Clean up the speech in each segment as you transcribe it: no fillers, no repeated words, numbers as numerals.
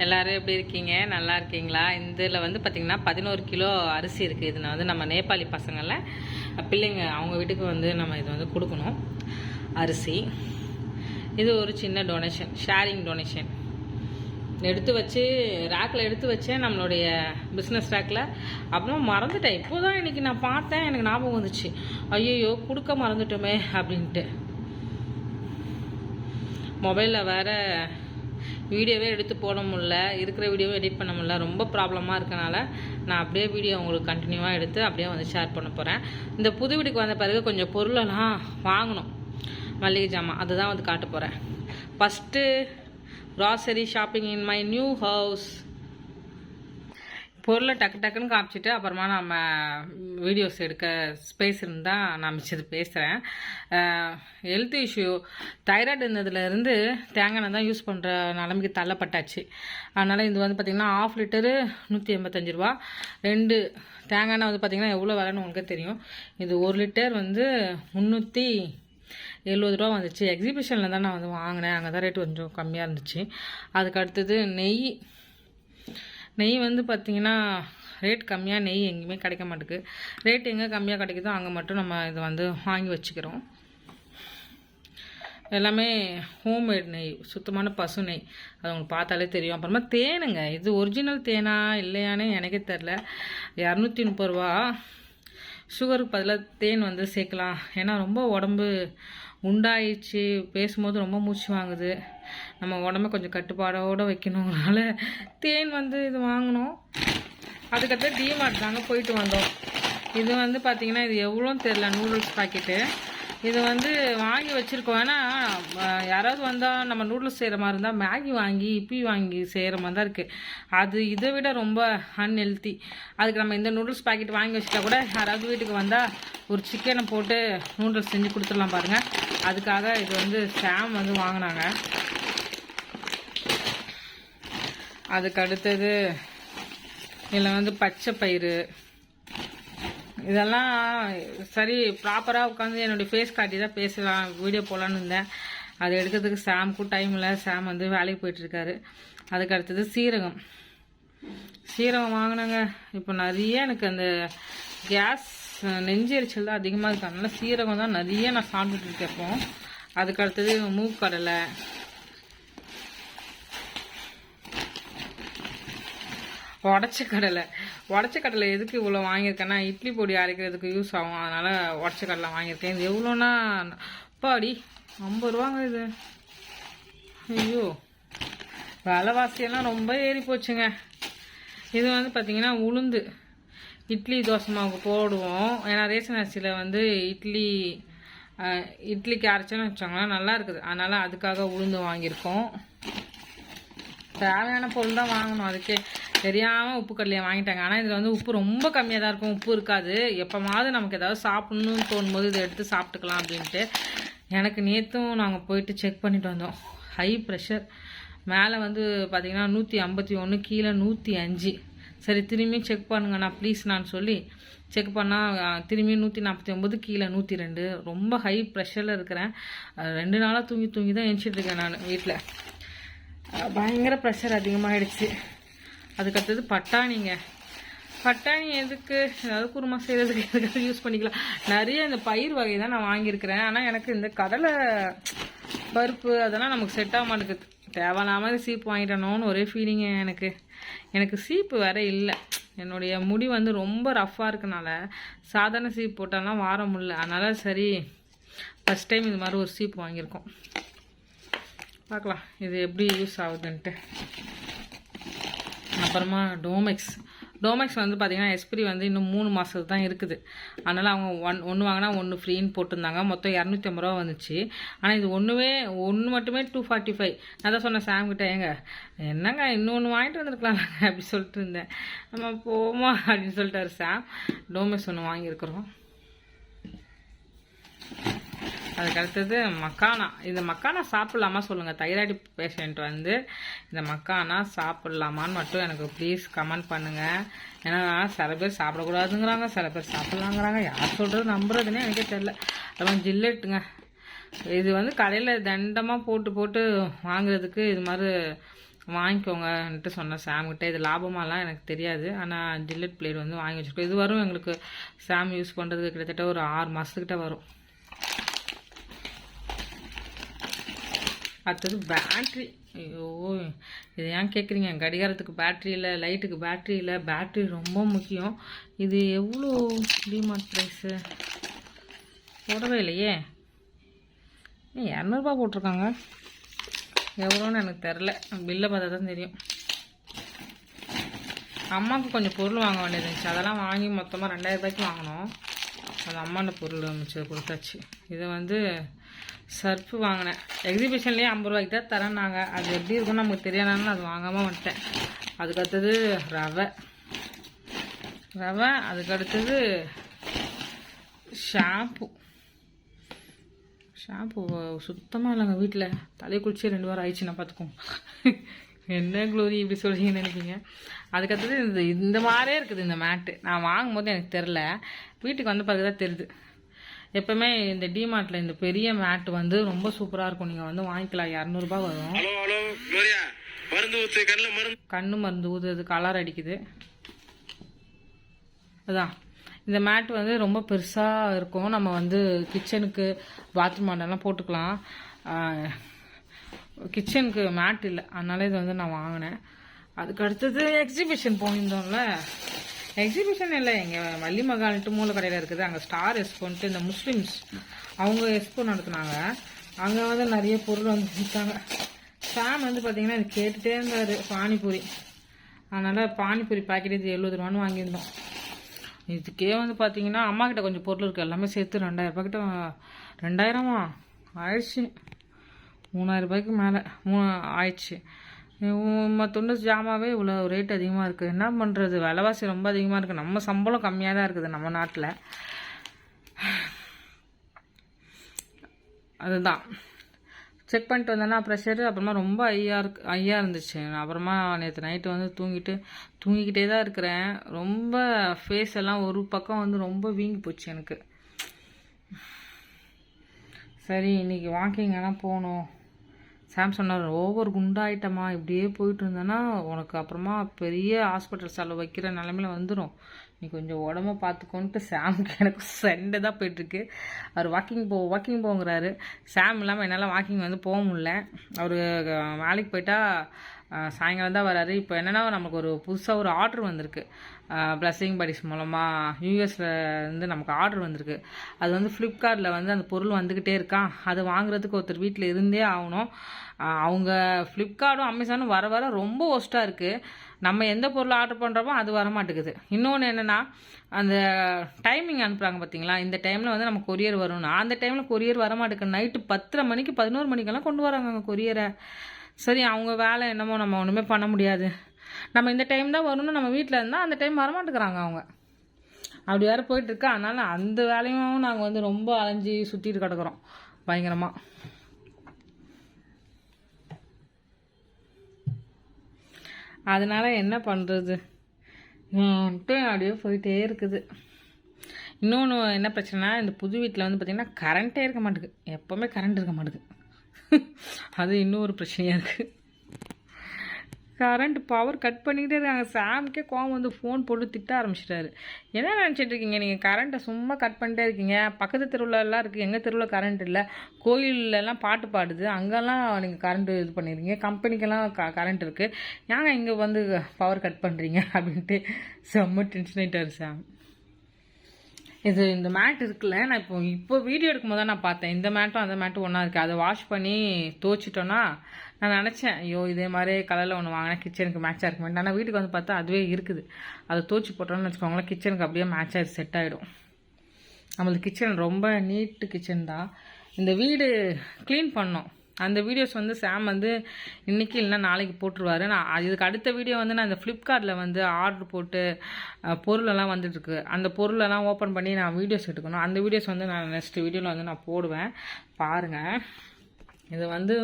எல்லோரும் எப்படி இருக்கீங்க? நல்லா இருக்கீங்களா? இதில் வந்து பார்த்திங்கன்னா 11 கிலோ அரிசி இருக்குது. இது நான் வந்து நம்ம நேபாளி பசங்களில் பிள்ளைங்க அவங்க வீட்டுக்கு வந்து நம்ம இது வந்து கொடுக்கணும் அரிசி. இது ஒரு சின்ன டொனேஷன், ஷேரிங் டொனேஷன். எடுத்து வச்சு ரேக்கில் எடுத்து வச்சேன், நம்மளுடைய பிஸ்னஸ் ரேக்கில். அப்புறம் மறந்துட்டேன். இப்போ தான் இன்றைக்கி நான் பார்த்தேன், எனக்கு ஞாபகம் வந்துச்சு, ஐயோ கொடுக்க மறந்துட்டோமே அப்படின்ட்டு. மொபைலில் வேறு வீடியோவே எடுத்து போட முடில, இருக்கிற வீடியோவே எடிட் பண்ண முடியல, ரொம்ப ப்ராப்ளமாக இருக்கனால நான் அப்படியே வீடியோ உங்களுக்கு கண்டினியூவாக எடுத்து அப்படியே வந்து ஷேர் பண்ண போகிறேன். இந்த புது வீட்டுக்கு வந்த பிறகு கொஞ்சம் பொருளெல்லாம் வாங்கணும், மளிகை ஜாமான், அதுதான் வந்து காட்ட போகிறேன். First grocery shopping in my new house. பொருளை டக்குன்னு காமிச்சிட்டு அப்புறமா நம்ம வீடியோஸ் எடுக்க ஸ்பேஸ் இருந்தால் நான் மிச்சது பேசுகிறேன். ஹெல்த் இஷ்யூ, தைராய்டு இருந்ததுலேருந்து தேங்காய் எண்ணெய் தான் யூஸ் பண்ணுற நிலைமைக்கு தள்ளப்பட்டாச்சு. அதனால் இது வந்து பார்த்திங்கன்னா 1/2 லிட்டரு 185 ரூபா. 2 தேங்காய் எண்ணெய் வந்து பார்த்திங்கன்னா எவ்வளோ விலைன்னு உங்களுக்கு தெரியும். இது 1 லிட்டர் வந்து 370 ரூபா வந்துச்சு. எக்ஸிபிஷனில் தான் நான் வந்து வாங்கினேன், அங்கே தான் ரேட்டு கொஞ்சம் கம்மியாக இருந்துச்சு. அதுக்கு அடுத்தது நெய் வந்து பார்த்திங்கன்னா ரேட் கம்மியாக நெய் எங்கேயுமே கிடைக்க மாட்டேங்குது. ரேட் எங்கே கம்மியாக கிடைக்குதோ அங்கே மட்டும் நம்ம இதை வந்து வாங்கி வச்சுக்கிறோம். எல்லாமே ஹோம்மேட் நெய், சுத்தமான பசு நெய், அது உங்களுக்கு பார்த்தாலே தெரியும். அப்புறமா தேனுங்க, இது ஒரிஜினல் தேனா இல்லையானே எனக்கே தெரில. 230 ரூபா. சுகருக்கு பதிலாக தேன் வந்து சேர்க்கலாம், ஏன்னா ரொம்ப உடம்பு உண்டாயிடுச்சு. பேசும்போது ரொம்ப மூச்சு வாங்குது, நம்ம உடம்ப கொஞ்சம் கட்டுப்பாடோடு வைக்கணுங்கனால தேன் வந்து இது வாங்கினோம். அதுக்கப்புறம் டிமார்ட் தாங்க போயிட்டு வந்தோம். இது வந்து பார்த்திங்கன்னா இது எவ்வளோன்னு தெரில, நூடுல்ஸ் பாக்கெட்டு. இது வந்து வாங்கி வச்சுருக்கோம். ஏன்னா யாராவது வந்தால் நம்ம நூடுல்ஸ் செய்கிற மாதிரி இருந்தால் மேகி வாங்கி இப்பி வாங்கி செய்கிற மாதிரி தான் இருக்குது. அது இதை விட ரொம்ப அன்ஹெல்த்தி. அதுக்கு நம்ம இந்த நூடுல்ஸ் பாக்கெட் வாங்கி வச்சுட்டா கூட யாராவது வீட்டுக்கு வந்தால் ஒரு சிக்கனை போட்டு நூடுல்ஸ் செஞ்சு கொடுத்துடலாம் பாருங்கள். அதுக்காக இது வந்து சாம் வந்து வாங்கினாங்க. அதுக்கு அடுத்தது இதில் வந்து பச்சை பயிறு, இதெல்லாம் சரி ப்ராப்பராக உட்காந்து என்னுடைய ஃபேஸ் காட்டி தான் பேசலாம், வீடியோ போடலான்னு இருந்தேன். அது எடுக்கிறதுக்கு சாமுக்கும் டைம் இல்லை, சாம் வந்து வேலைக்கு போயிட்டுருக்காரு. அதுக்கு அடுத்தது சீரகம் வாங்கினாங்க. இப்போ நிறைய எனக்கு அந்த கேஸ் நெஞ்சு எரிச்சல் தான் அதிகமாக இருக்குது, அதனால சீரகம் தான் நிறைய நான் சாப்பிட்டுட்டு இருக்கேன். அதுக்கு அடுத்தது மூக்கடலை, உடச்ச கடலை எதுக்கு இவ்வளோ வாங்கியிருக்கேன்னா இட்லி பொடி அரைக்கிறதுக்கு யூஸ் ஆகும், அதனால் உடச்ச கடலை வாங்கியிருக்கேன். இது எவ்வளோன்னா பாடி 50 ரூபாங்க இது. ஐயோ, விலைவாசியெல்லாம் ரொம்ப ஏறி போச்சுங்க. இது வந்து பார்த்திங்கன்னா உளுந்து, இட்லி தோசை மாவுக்கு போடுவோம். ஏன்னா ரேஷன் அரிசியில் வந்து இட்லிக்கு அரைச்சோன்னு வச்சோங்களேன் நல்லா இருக்குது, அதனால் அதுக்காக உளுந்து வாங்கியிருக்கோம். தேவையான பொருள் தான் வாங்கணும், அதுக்கே தெரியாமல் உப்பு கடலையை வாங்கிட்டாங்க. ஆனால் இதில் வந்து உப்பு ரொம்ப கம்மியாக தான் இருக்கும், உப்பு இருக்காது. எப்போமாவது நமக்கு ஏதாவது சாப்பிட்ணுன்னு தோணும்போது இதை எடுத்து சாப்பிட்டுக்கலாம் அப்படின்ட்டு. எனக்கு நேற்றும் நாங்கள் போயிட்டு செக் பண்ணிட்டு வந்தோம், ஹை ப்ரெஷர். மேலே வந்து பார்த்திங்கன்னா 151, கீழே 105. சரி திரும்பி செக் பண்ணுங்கண்ணா ப்ளீஸ் நான் சொல்லி செக் பண்ணால் திரும்பி 149, கீழே 102. ரொம்ப ஹை ப்ரெஷரில் இருக்கிறேன். 2 நாளாக தூங்கி தான் எழுந்திரிச்சிட்ருக்கேன் நான் வீட்டில். பயங்கர ப்ரெஷர் அதிகமாகிடுச்சு. அதுக்கடுத்தது பட்டாணி எதுக்கு, ஏதாவது குருமா செய்கிறதுக்கு எதுக்காக யூஸ் பண்ணிக்கலாம். நிறைய இந்த பயிர் வகை தான் நான் வாங்கியிருக்கிறேன். ஆனால் எனக்கு இந்த கடலை பருப்பு அதெல்லாம் நமக்கு செட் ஆக மாட்டேங்குது. தேவையில்லாமல் சீப்பு வாங்கிட்டணும்னு ஒரே ஃபீலிங்கு எனக்கு சீப்பு வேற இல்லை. என்னுடைய முடி வந்து ரொம்ப ரஃப்பாக இருக்கனால சாதாரண சீப்பு போட்டாலாம் வார முடியல. அதனால் சரி ஃபஸ்ட் டைம் இது மாதிரி ஒரு சீப்பு வாங்கியிருக்கோம். பார்க்கலாம் இது எப்படி யூஸ் ஆகுதுன்ட்டு. அப்புறமா டோமெக்ஸ் வந்து பார்த்திங்கன்னா எஸ்பிரி வந்து இன்னும் 3 மாதத்துக்கு தான் இருக்குது. அதனால் அவங்க ஒன்று வாங்கினா 1 ஃப்ரீன்னு போட்டிருந்தாங்க. மொத்தம் 250 ரூபா வந்துச்சு. ஆனால் இது ஒன்று மட்டுமே 245. நான் தான் சொன்னேன் சாம்கிட்ட, என்னங்க இன்னொன்று வாங்கிட்டு வந்துருக்கலாம் அப்படி சொல்லிட்டு இருந்தேன். நம்ம போமா அப்படின்னு சொல்லிட்டாரு சாம். டோமெக்ஸ் ஒன்று வாங்கியிருக்கிறோம். அதுக்கு அடுத்தது மக்கானா. இந்த மக்கானா சாப்பிட்லாமா சொல்லுங்கள், தைராய்டு பேஷண்ட் வந்து இந்த மக்கானா சாப்பிட்லாமான்னு மட்டும் எனக்கு ப்ளீஸ் கமெண்ட் பண்ணுங்கள். ஏன்னா சில பேர் சாப்பிடக்கூடாதுங்கிறாங்க, சில பேர் சாப்பிட்லாங்கிறாங்க. யார் சொல்கிறது நம்புறதுன்னே எனக்கே தெரில. அப்புறம் ஜில்லெட்டுங்க, இது வந்து கடையில் தண்டமாக போட்டு வாங்குறதுக்கு இது மாதிரி வாங்கிக்கோங்கன்ட்டு சொன்னேன் சாம்கிட்ட. இது லாபமாலாம் எனக்கு தெரியாது, ஆனால் ஜில்லட் பிளேட் வந்து வாங்கி வச்சுருக்கோம். இது வரும் எங்களுக்கு சாம் யூஸ் பண்ணுறதுக்கு கிட்டத்தட்ட ஒரு 6 மாதத்துக்கிட்ட வரும். அடுத்தது பேட்ரி. ஐயோ, இது ஏன் கேட்குறீங்க? கடிகாரத்துக்கு பேட்ரி இல்லை, லைட்டுக்கு பேட்ரி இல்லை. பேட்ரி ரொம்ப முக்கியம். இது எவ்வளோ டிமார்ட் ப்ரைஸு போடவே இல்லையே. 200 போட்டிருக்காங்க. எவ்வளோன்னு எனக்கு தெரில, பில்லை பார்த்தா தான் தெரியும். அம்மாவுக்கு கொஞ்சம் பொருள் வாங்க வேண்டியது இருந்துச்சு, அதெல்லாம் வாங்கி மொத்தமாக 2000 வாங்கினோம். அது அம்மாண்ட பொருள் மிச்சம் கொடுத்தாச்சு. இது வந்து சர்ஃபு வாங்கினேன். எக்ஸிபிஷன்லேயே 50 தான் தரேன்னாங்க. அது எப்படி இருக்குன்னு நமக்கு தெரியாதான்னு அது வாங்காமல் வந்துட்டேன். அதுக்கடுத்தது ரவை. அதுக்கடுத்தது ஷாம்பு சுத்தமாக இல்லைங்க. வீட்டில் தலையை குளிச்சு 2 வாரம் ஆயிடுச்சுன்னா பார்த்துக்கோங்க. என்ன க்ளோரி இப்படி சொல்கிறீங்கன்னு நினைப்பீங்க. அதுக்கடுத்தது இந்த மாதிரியே இருக்குது இந்த மேட்டு. நான் வாங்கும்போது எனக்கு தெரில, வீட்டுக்கு வந்து பிறகு தான் தெரியுது. எப்பவுமே இந்த டிமார்ட்ல இந்த பெரிய மேட் வந்து ரொம்ப சூப்பராக இருக்கும். நீங்கள் வந்து வாங்கிக்கலாம், 200 வரும். கண்ணு மருந்து ஊதுறது, கலர் அடிக்குது. அதான் இந்த மேட் வந்து ரொம்ப பெருசாக இருக்கும். நம்ம வந்து கிச்சனுக்கு பாத்ரூம் மாடெல்லாம் போட்டுக்கலாம். கிச்சனுக்கு மேட் இல்லை, அதனால இது வந்து நான் வாங்கினேன். அதுக்கு அடுத்தது எக்ஸிபிஷன் போயிருந்தோம்ல. எக்ஸிபிஷன் இல்லை, எங்கள் வள்ளி மகால்ட்டு மூல கடையில் இருக்குது. அங்கே ஸ்டார் எக்ஸ்போன்ட்டு இந்த முஸ்லீம்ஸ் அவங்க எக்ஸ்போ நடத்துனாங்க. அங்கே வந்து நிறைய பொருள் வந்து விற்றாங்க. சாம் வந்து பார்த்தீங்கன்னா இது கேட்டுகிட்டே இருந்தார் பானிபூரி. அதனால் பானிபூரி பாக்கெட் இது 70 வாங்கியிருந்தோம். இதுக்கே வந்து பார்த்தீங்கன்னா அம்மா கிட்ட கொஞ்சம் பொருள் இருக்குது, எல்லாமே சேர்த்து 2000 கிட்ட. 2000 ஆயிடுச்சு. 3000 மேலே ஆயிடுச்சு. மற்ற ஜாமாவே இவ்வளோ ரேட் அதிகமாக இருக்குது. என்ன பண்ணுறது, விலைவாசி ரொம்ப அதிகமாக இருக்குது. நம்ம சம்பளம் கம்மியாக தான் இருக்குது நம்ம நாட்டில். அதுதான் செக் பண்ணிட்டு வந்தேன்னா ப்ரெஷரு அப்புறமா ரொம்ப ஐயா இருந்துச்சு. அப்புறமா நேற்று நைட்டு வந்து தூங்கிக்கிட்டே தான் இருக்கிறேன். ரொம்ப ஃபேஸ் எல்லாம் ஒரு பக்கம் வந்து ரொம்ப வீங்கி போச்சு எனக்கு. சரி இன்னைக்கு வாக்கிங் எல்லாம் போகணும். சாம் சொன்னார், ஓவர் குண்டாயிட்டமா இப்படியே போயிட்டு இருந்தேன்னா உனக்கு அப்புறமா பெரிய ஹாஸ்பிட்டல் செலவு வைக்கிற நிலமையில வந்துடும், நீ கொஞ்சம் உடம்ப பார்த்துக்கோன்ட்டு சாமுக்கு எனக்கு சண்டை தான் போயிட்டுருக்கு. அவர் வாக்கிங் போங்கிறாரு. சாம் இல்லாமல் என்னால் வாக்கிங் வந்து போக முடியல. அவர் வேலைக்கு போயிட்டா சாயங்காலம் தான் வராரு. இப்போ என்னென்னா நமக்கு ஒரு புதுசாக ஒரு ஆர்டர் வந்திருக்கு. பிளஸிங் படிஸ் மூலமாக யூஎஸில் இருந்து நமக்கு ஆர்டர் வந்திருக்கு. அது வந்து ஃப்ளிப்கார்ட்டில் வந்து அந்த பொருள் வந்துக்கிட்டே இருக்கான். அது வாங்குறதுக்கு ஒருத்தர் வீட்டில் இருந்தே ஆகணும். அவங்க ஃப்ளிப்கார்ட்டும் அமேசானும் வர ரொம்ப ஒஸ்ட்டாக இருக்குது. நம்ம எந்த பொருள் ஆர்டர் பண்ணுறோமோ அது வர மாட்டேங்குது. இன்னொன்று என்னென்னா அந்த டைமிங் அனுப்புகிறாங்க பார்த்தீங்களா, இந்த டைமில் வந்து நம்ம கொரியர் வரும்னா அந்த டைமில் கொரியர் வர மாட்டேங்குது. நைட்டு 10:30 மணிக்கு 11 மணிக்கெல்லாம் கொண்டு வராங்க அங்கே கொரியரை. சரி அவங்க வேலை என்னமோ நம்ம ஒன்றுமே பண்ண முடியாது. நம்ம இந்த டைம் தான் வரணும்னு நம்ம வீட்டில் இருந்தால் அந்த டைம் வரமாட்டேங்கிறாங்க அவங்க. அப்படி வேறு போயிட்டுருக்கு. அதனால் அந்த வேலையும் நாங்கள் வந்து ரொம்ப அலைஞ்சி சுற்றிட்டு கிடக்குறோம் பயங்கரமாக. அதனால் என்ன பண்ணுறது அப்படியே போயிட்டே இருக்குது. இன்னொன்று என்ன பிரச்சனைனா, இந்த புது வீட்டில் வந்து பார்த்திங்கன்னா கரண்ட்டே இருக்க மாட்டேங்குது. எப்போவுமே கரண்ட் இருக்க மாட்டேங்குது. அது இன்னொரு பிரச்சனையாக இருக்குது. கரண்ட் பவர் கட் பண்ணிக்கிட்டே இருக்காங்க. சாமுக்கே கோவம் வந்து ஃபோன் போட்டு திட்ட ஆரம்பிச்சிட்டாரு. என்ன நினச்சிட்டு இருக்கீங்க நீங்கள், கரண்ட்டை சும்மா கட் பண்ணிட்டே இருக்கீங்க. பக்கத்து தெருவுலலாம் இருக்குது, எங்கள் தெருவில் கரண்ட் இல்லை. கோயிலெலாம் பாட்டு பாடுது, அங்கெல்லாம் நீங்கள் கரண்ட்டு இது பண்ணிடுறீங்க. கம்பெனிக்கெல்லாம் கரண்ட் இருக்குது, ஏங்க இங்கே வந்து பவர் கட் பண்ணுறீங்க அப்படின்ட்டு செம்ம டென்ஷன் ஆகிட்டார் சாம். இந்த மேட் இருக்குல்ல, நான் இப்போ வீடியோ எடுக்கும்போது தான் நான் பார்த்தேன். இந்த மேட்டும் அந்த மேட்டும் ஒன்றா இருக்குது. அதை வாஷ் பண்ணி துவச்சிட்டோன்னா நான் நினச்சேன், ஐயோ இதே மாதிரி கலரில் ஒன்று வாங்கினா கிச்சனுக்கு மேட்சாக இருக்க மாட்டேன். ஆனால் வீட்டுக்கு வந்து பார்த்தா அதுவே இருக்குது. அதை துவச்சி போட்டோன்னு வச்சுக்கோங்களேன், கிச்சனுக்கு அப்படியே மேட்சாக செட் ஆகிடும். நம்மளுக்கு கிச்சன் ரொம்ப நீட்டு கிச்சன் தான். இந்த வீடு க்ளீன் பண்ணோம். அந்த வீடியோஸ் வந்து சாம் வந்து இன்றைக்கி இல்லைனா நாளைக்கு போட்டுருவார். நான் இதுக்கு அடுத்த வீடியோ வந்து நான் இந்த ஃப்ளிப்கார்ட்டில் வந்து ஆர்டர் போட்டு பொருளெல்லாம் வந்துட்டுருக்கு. அந்த பொருளெல்லாம் ஓப்பன் பண்ணி நான் வீடியோஸ் எடுக்கணும். அந்த வீடியோஸ் வந்து நான் நெக்ஸ்ட் வீடியோவில் வந்து நான் போடுவேன், பாருங்கள். இது வந்து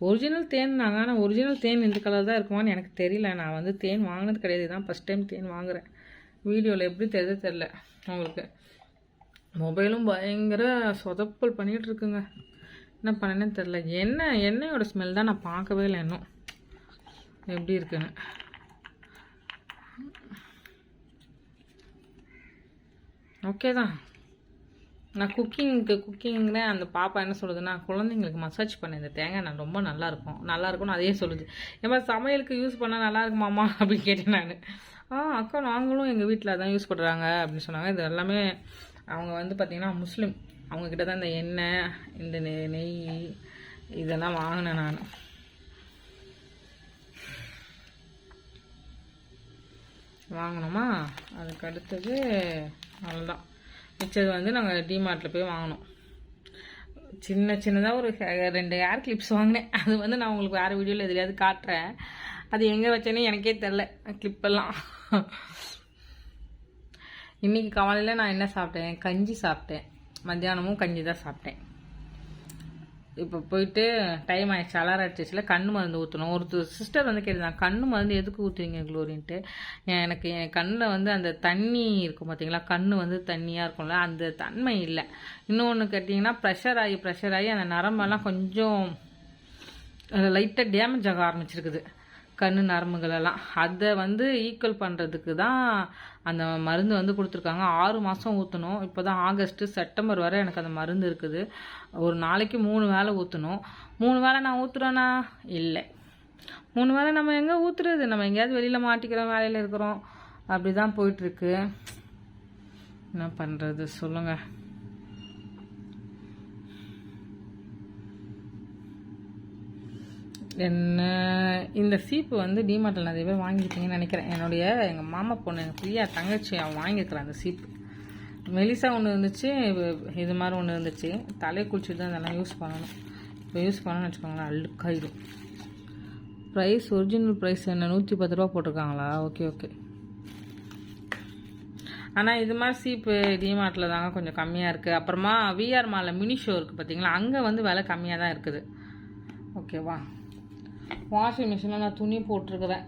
ஒரிஜினல் தேன்னாங்க. ஆனால் ஒரிஜினல் தேன் இந்த கலர் தான் இருக்குமான்னு எனக்கு தெரியல. நான் வந்து தேன் வாங்கினது கிடையாது, இதுதான் ஃபஸ்ட் டைம் தேன் வாங்குகிறேன். வீடியோவில் எப்படி தெரில உங்களுக்கு. மொபைலும் பயங்கர சொதப்பல் பண்ணிகிட்டு இருக்குங்க. என்ன பண்ணேன்னு தெரில. எண்ணெயோட ஸ்மெல் தான் நான் பார்க்கவே இல்லை இன்னும். எப்படி இருக்குன்னு. ஓகே தான். நான் குக்கிங்னு அந்த பாப்பா என்ன சொல்லுதுன்னா, குழந்தைங்களுக்கு மசாஜ் பண்ண இந்த தேங்காய் நான் ரொம்ப நல்லாயிருக்கும்னு அதே சொல்லுது. ஏமா சமையலுக்கு யூஸ் பண்ணால் நல்லா இருக்குமாம்மா அப்படின்னு கேட்டேன் நான். அக்கா நாங்களும் எங்கள் வீட்டில் தான் யூஸ் பண்ணுறாங்க அப்படின்னு சொன்னாங்க. இது எல்லாமே அவங்க வந்து பார்த்திங்கன்னா முஸ்லீம். அவங்கக்கிட்ட தான் இந்த எண்ணெய், இந்த நெய் இதெல்லாம் வாங்கினேன் நான். வாங்கினோமா, அதுக்கு அடுத்தது அவ்வளோதான். மிச்சது வந்து நாங்கள் டிமார்ட்டில் போய் வாங்கினோம். சின்னதாக ஒரு 2 ஹேர் கிளிப்ஸ் வாங்கினேன். அது வந்து நான் உங்களுக்கு வேறு வீடியோவில் எதுலையாவது காட்டுறேன். அது எங்கே வச்சேன்னு எனக்கே தெரில கிளிப்பெல்லாம். இன்றைக்கி காலையில் நான் என்ன சாப்பிட்டேன், கஞ்சி சாப்பிட்டேன். மத்தியானமும் கஞ்சி தான் சாப்பிட்டேன். இப்போ போயிட்டு டைம் ஆகிடுச்சு, அலாரம் அடிச்சிச்சுல, கண் மருந்து ஊற்றணும். ஒரு சிஸ்டர் வந்து கேட்டுதான், கண் மருந்து எதுக்கு ஊற்றுவீங்க க்ளோரின்ட்டு. எனக்கு என் கண்ணில் வந்து அந்த தண்ணி இருக்கும் பார்த்தீங்களா, கண் வந்து தண்ணியாக இருக்கும்ல, அந்த தன்மை இல்லை. இன்னொன்று கேட்டிங்கன்னா ப்ரெஷர் ஆகி அந்த நரம்பெல்லாம் கொஞ்சம் லைட்டாக டேமேஜ் ஆக ஆரம்பிச்சிருக்குது, கண் நரம்புகளெல்லாம். அதை வந்து ஈக்குவல் பண்ணுறதுக்கு தான் அந்த மருந்து வந்து கொடுத்துருக்காங்க. 6 மாதம் ஊற்றணும். இப்போ தான் ஆகஸ்ட்டு செப்டம்பர் வரை எனக்கு அந்த மருந்து இருக்குது. ஒரு நாளைக்கு 3 வேளை ஊற்றணும். 3 வேளை நான் ஊற்றுறேன்னா இல்லை. 3 வேளை நம்ம எங்கே ஊற்றுறது, நம்ம எங்கேயாவது வெளியில் மாட்டிக்கிறோம், வேலையில் இருக்கிறோம், அப்படி தான் போயிட்டுருக்கு. என்ன பண்ணுறது சொல்லுங்கள். என்ன இந்த சீப்பு வந்து டிமார்ட்டில் நிறைய பேர் வாங்கியிருப்பீங்கன்னு நினைக்கிறேன். எங்கள் மாமா பொண்ணு, எங்கள் பிரியா தங்கச்சி, அவன் வாங்கியிருக்கிறான் அந்த சீப்பு. மெலிசா ஒன்று இருந்துச்சு, இது மாதிரி ஒன்று இருந்துச்சு. தலையை குளிச்சுட்டு தான் அதெல்லாம் யூஸ் பண்ணணும். இப்போ யூஸ் பண்ணணும்னு வச்சுக்கோங்களேன், அழுக்காயிடும். ப்ரைஸ் ஒரிஜினல் ப்ரைஸ் என்ன 110 ரூபா போட்டிருக்காங்களா? ஓகே. ஆனால் இது மாதிரி சீப்பு டிமார்ட்டில் தாங்க கொஞ்சம் கம்மியாக இருக்குது. அப்புறமா விஆர் மாலில் மினி ஷோ இருக்குது பார்த்தீங்களா, அங்கே வந்து விலை கம்மியாக தான் இருக்குது. ஓகேவா. வாஷிங் மிஷினில் நான் துணி போட்டிருக்கிறேன்.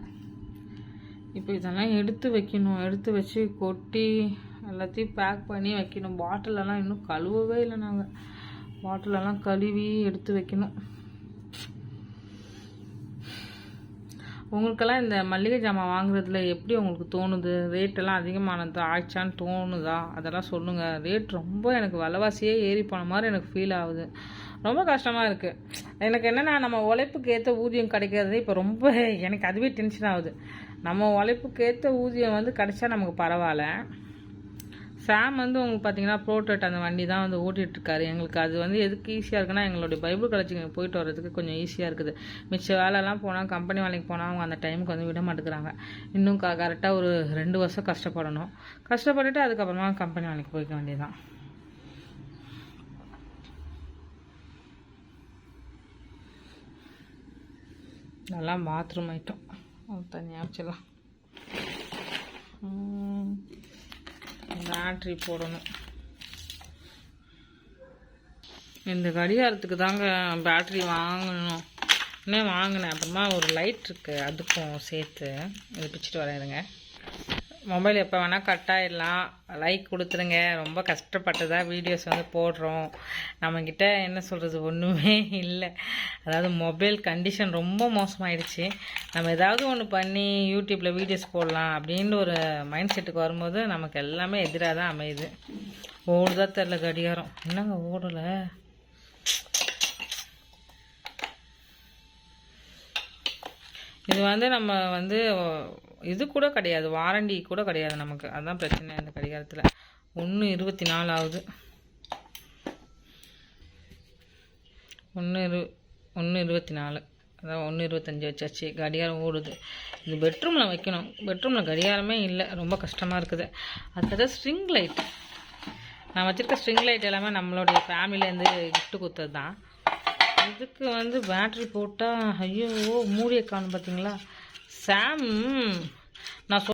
இப்போ இதெல்லாம் எடுத்து வைக்கணும். எடுத்து வச்சு கொட்டி எல்லாத்தையும் பேக் பண்ணி வைக்கணும். பாட்டிலெல்லாம் இன்னும் கழுவவே இல்லை. நாங்கள் பாட்டிலெல்லாம் கழுவி எடுத்து வைக்கணும். உங்களுக்கெல்லாம் இந்த மளிகை ஜாமான் வாங்குறதுல எப்படி உங்களுக்கு தோணுது? ரேட்டெல்லாம் அதிகமானது ஆயிடுச்சான்னு தோணுதா? அதெல்லாம் சொல்லுங்கள். ரேட் ரொம்ப எனக்கு விலைவாசியே ஏறி போன மாதிரி எனக்கு ஃபீல் ஆகுது. ரொம்ப கஷ்டமாக இருக்குது. எனக்கு என்னென்னா, நம்ம உழைப்புக்கு ஏற்ற ஊதியம் கிடைக்கிறது இப்போ ரொம்ப எனக்கு அதுவே டென்ஷன் ஆகுது. நம்ம உழைப்புக்கு ஏற்ற ஊதியம் வந்து கிடைச்சா நமக்கு பரவாயில்ல. சாம் வந்து உங்களுக்கு பார்த்தீங்கன்னா ப்ரோட்டட் அந்த வண்டி தான் வந்து ஓட்டிகிட்ருக்காரு. எங்களுக்கு அது வந்து எதுக்கு ஈஸியாக இருக்குன்னா, எங்களுடைய பைபிள் காலேஜுக்கு போயிட்டு வர்றதுக்கு கொஞ்சம் ஈஸியாக இருக்குது. மிச்ச வேலைலாம் போனால், கம்பெனி வேலைக்கு போனால் அவங்க அந்த டைமுக்கு வந்து விட மாட்டேங்கிறாங்க. இன்னும் கரெக்டாக ஒரு 2 வருஷம் கஷ்டப்படணும். கஷ்டப்பட்டுட்டு அதுக்கப்புறமா கம்பெனி வேலைக்கு போய்க்க வேண்டியதுதான். நல்லா பாத்ரூம் ஐட்டம் தனியாக வச்சிடலாம். பேட்ரி போடணும். இந்த கடிகாரத்துக்கு தாங்க பேட்ரி வாங்கணும். இன்னும் வாங்கினேன். அப்புறமா ஒரு லைட் இருக்குது, அதுக்கும் சேர்த்து இதை பிடிச்சிட்டு வரேங்க. மொபைல் எப்போ வேணால் கட் ஆகிடலாம். லைக் கொடுத்துருங்க. ரொம்ப கஷ்டப்பட்டுதான் வீடியோஸ் வந்து போடுறோம். நம்மக்கிட்ட என்ன சொல்கிறது ஒன்றுமே இல்லை. அதாவது மொபைல் கண்டிஷன் ரொம்ப மோசமாயிடுச்சு. நம்ம ஏதாவது ஒன்று பண்ணி யூடியூப்பில் வீடியோஸ் போடலாம் அப்படின்ற ஒரு மைண்ட் செட்டுக்கு வரும்போது நமக்கு எல்லாமே எதிராக தான் அமையுது. ஓடுதா தெரில கடிகாரம். என்னங்க ஓடலை? இது வந்து நம்ம வந்து இது கூட கிடையாது, வாரண்டி கூட கிடையாது நமக்கு. அதுதான் பிரச்சனை இந்த கடிகாரத்தில். 1/24 ஆகுது. 1/24 அதான் 1/25 வச்சாச்சு. கடிகாரம் ஓடுது. இது பெட்ரூமில் வைக்கணும். பெட்ரூமில் கடிகாரமே இல்லை. ரொம்ப கஷ்டமாக இருக்குது. அதுக்காக ஸ்ட்ரிங் லைட், நான் வச்சுருக்க ஸ்ட்ரிங் லைட் எல்லாமே நம்மளுடைய ஃபேமிலியிலேருந்து கிஃப்ட்டு கொடுத்தது தான். இதுக்கு வந்து பேட்ரி போட்டால் ஐயோ மூடியை காணும் பார்த்தீங்களா. சாம் நான்